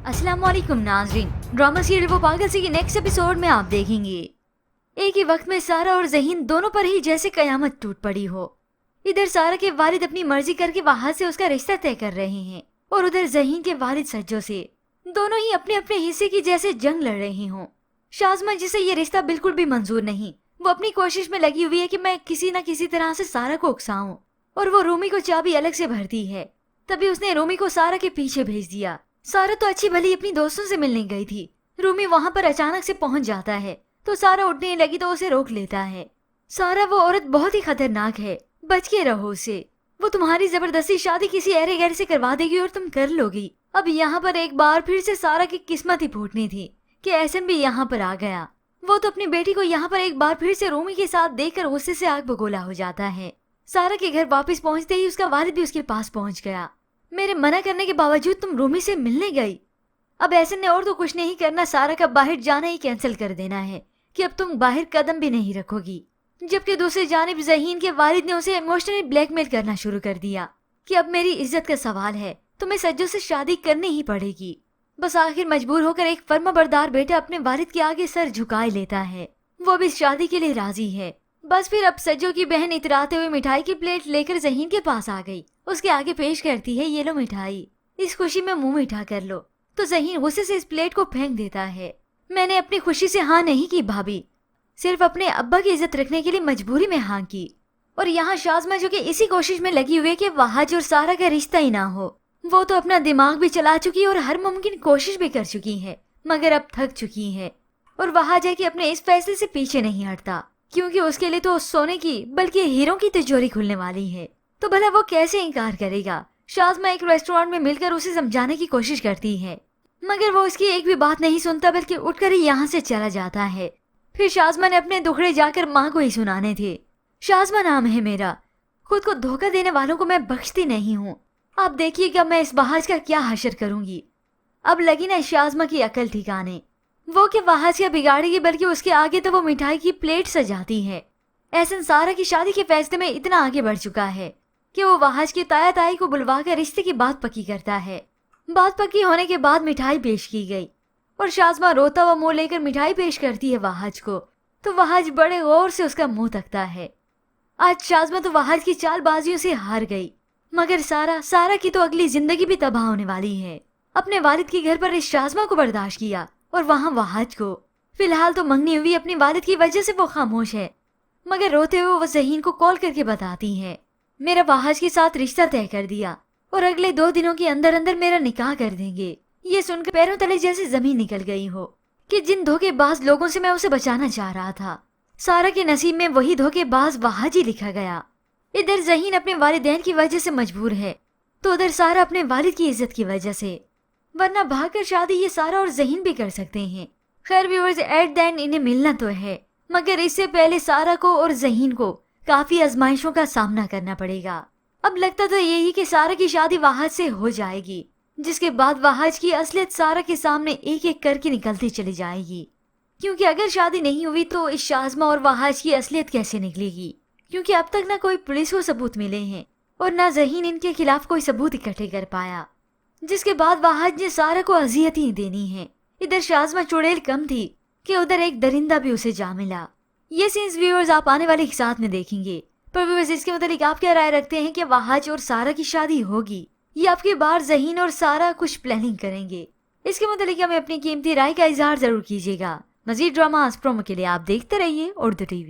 अस्सलाम वालेकुम नाजरीन। ड्रामा सीरियल वो पागल सी की नेक्स्ट एपिसोड में आप देखेंगे एक ही वक्त में सारा और जहीन दोनों पर ही जैसे कयामत टूट पड़ी हो। इधर सारा के वालिद अपनी मर्जी करके वहाँ से उसका रिश्ता तय कर रहे हैं और उधर जहीन के वालिद सज्जो से दोनों ही अपने अपने हिस्से की जैसे जंग लड़ रही हों। शाज़मा जिसे ये रिश्ता बिल्कुल भी मंजूर नहीं, वो अपनी कोशिश में लगी हुई है कि मैं किसी न किसी तरह से सारा को उकसाऊं और वो रूमी को चाबी अलग से भरती है। तभी उसने रूमी को सारा के पीछे भेज दिया। सारा तो अच्छी भली अपनी दोस्तों से मिलने गई थी। रूमी वहाँ पर अचानक से पहुँच जाता है तो सारा उठने लगी तो उसे रोक लेता है। सारा, वो औरत बहुत ही खतरनाक है, बच के रहो उसे। वो तुम्हारी जबरदस्ती शादी किसी अरे गहरे से करवा देगी और तुम कर लोगी। अब यहाँ पर एक बार फिर से सारा की किस्मत ही फूटनी थी कि एहसन भी यहाँ पर आ गया। वो तो अपनी बेटी को यहाँ पर एक बार फिर से रूमी के साथ देखकर गुस्से से आग बगोला हो जाता है। सारा के घर वापस पहुँचते ही उसका वालिद भी उसके पास पहुँच गया। मेरे मना करने के बावजूद तुम रूमी से मिलने गई। अब ऐसे ने और तो कुछ नहीं करना, सारा का बाहर जाना ही कैंसिल कर देना है कि अब तुम बाहर कदम भी नहीं रखोगी। जबकि दूसरी जानिब जहीन के वालिद ने उसे इमोशनली ब्लैकमेल करना शुरू कर दिया कि अब मेरी इज्जत का सवाल है, तुम्हें सज्जो से शादी करनी ही पड़ेगी। बस आखिर मजबूर होकर एक फर्माबरदार बेटा अपने वालिद के आगे सर झुकाए लेता है। वो भी शादी के लिए राजी है। बस फिर अब सज्जो की बहन इतराते हुए मिठाई की प्लेट लेकर जहीन के पास आ गई। उसके आगे पेश करती है, ये लो मिठाई, इस खुशी में मुंह मीठा कर लो। तो जहीन गुस्से से इस प्लेट को फेंक देता है। मैंने अपनी खुशी से हाँ नहीं की भाभी, सिर्फ अपने अब्बा की इज्जत रखने के लिए मजबूरी में हाँ की। और यहाँ शाज़मा जो कि इसी कोशिश में लगी हुई है कि वहाज और सारा का रिश्ता ही ना हो। वो तो अपना दिमाग भी चला चुकी और हर मुमकिन कोशिश भी कर चुकी है, मगर अब थक चुकी है। और वहाज है कि अपने इस फैसले से पीछे नहीं हटता, क्योंकि उसके लिए तो सोने की बल्कि हीरों की तिजोरी खुलने वाली है। तो भला वो कैसे इनकार करेगा। शाज़मा एक रेस्टोरेंट में मिलकर उसे समझाने की कोशिश करती है, मगर वो उसकी एक भी बात नहीं सुनता, बल्कि उठकर ही यहाँ से चला जाता है। फिर शाज़मा ने अपने दुखड़े जाकर माँ को ही सुनाने थे। शाज़मा नाम है मेरा, खुद को धोखा देने वालों को मैं बख्शती नहीं हूँ। आप देखिएगा मैं इस वहाज का क्या हशर करूंगी। अब लगी ना शाज़मा की अकल ठिकाने। वो कि वहाज क्या बिगाड़ेगी, बल्कि उसके आगे तो वो मिठाई की प्लेट सजाती है। एहसन सारा की शादी के फैसले में इतना आगे बढ़ चुका है कि वो वहाज की ताया ताई को बुलवा कर रिश्ते की बात पक्की करता है। बात पक्की होने के बाद मिठाई पेश की गई और शाज़मा रोता हुआ मुंह लेकर मिठाई पेश करती है वहाज को। तो वहाज बड़े गौर से उसका मुंह तकता है। आज शाज़मा तो वहाज की चालबाजियों से हार गई, मगर सारा की तो अगली जिंदगी भी तबाह होने वाली है। अपने वालिद के घर पर इस शाज़मा को बर्दाश्त किया और वहाँ वहाज को। फिलहाल तो मंगनी हुई अपनी वालिद की वजह से वो खामोश है, मगर रोते हुए वो जहीन को कॉल करके बताती है, मेरा वहाज के साथ रिश्ता तय कर दिया और अगले 2 दिनों के अंदर अंदर मेरा निकाह कर देंगे। ये सुनकर पैरों तले जैसे जमीन निकल गई हो कि जिन धोखेबाज लोगों से मैं उसे बचाना चाह रहा था, सारा के नसीब में वही धोखेबाज वहाज ही लिखा गया। इधर जहीन अपने वालिदैन की वजह से मजबूर है, तो उधर सारा अपने वालिद की इज्जत की वजह से, वरना भागकर शादी ये सारा और जहीन भी कर सकते हैं। खैर व्यूअर्स, एट द एंड इन्हें मिलना तो है, मगर इससे पहले सारा को और जहीन को काफी आजमाइशों का सामना करना पड़ेगा। अब लगता तो यही कि सारा की शादी वहाज से हो जाएगी, जिसके बाद वहाज की असलियत सारा के सामने एक एक करके निकलती चली जाएगी। क्योंकि अगर शादी नहीं हुई तो इस शाज़मा और वहाज की असलियत कैसे निकलेगी, क्योंकि अब तक ना कोई पुलिस को सबूत मिले हैं और ना जहीन इनके खिलाफ कोई सबूत इकट्ठे कर पाया, जिसके बाद वहाज ने सारा को अजियत ही देनी है। इधर शाज़मा चुड़ैल कम थी कि उधर एक दरिंदा भी उसे जा मिला। ये सीन्स व्यूअर्स आप आने वाले एक साथ में देखेंगे। पर व्यूअर्स, इसके मतलब आप क्या राय रखते हैं कि वहाज और सारा की शादी होगी या आपके बार जहीन और सारा कुछ प्लानिंग करेंगे? इसके मतलब हमें अपनी कीमती राय का इजहार जरूर कीजिएगा। मजीद ड्रामा प्रोमो के लिए आप देखते रहिए उर्दू टीवी।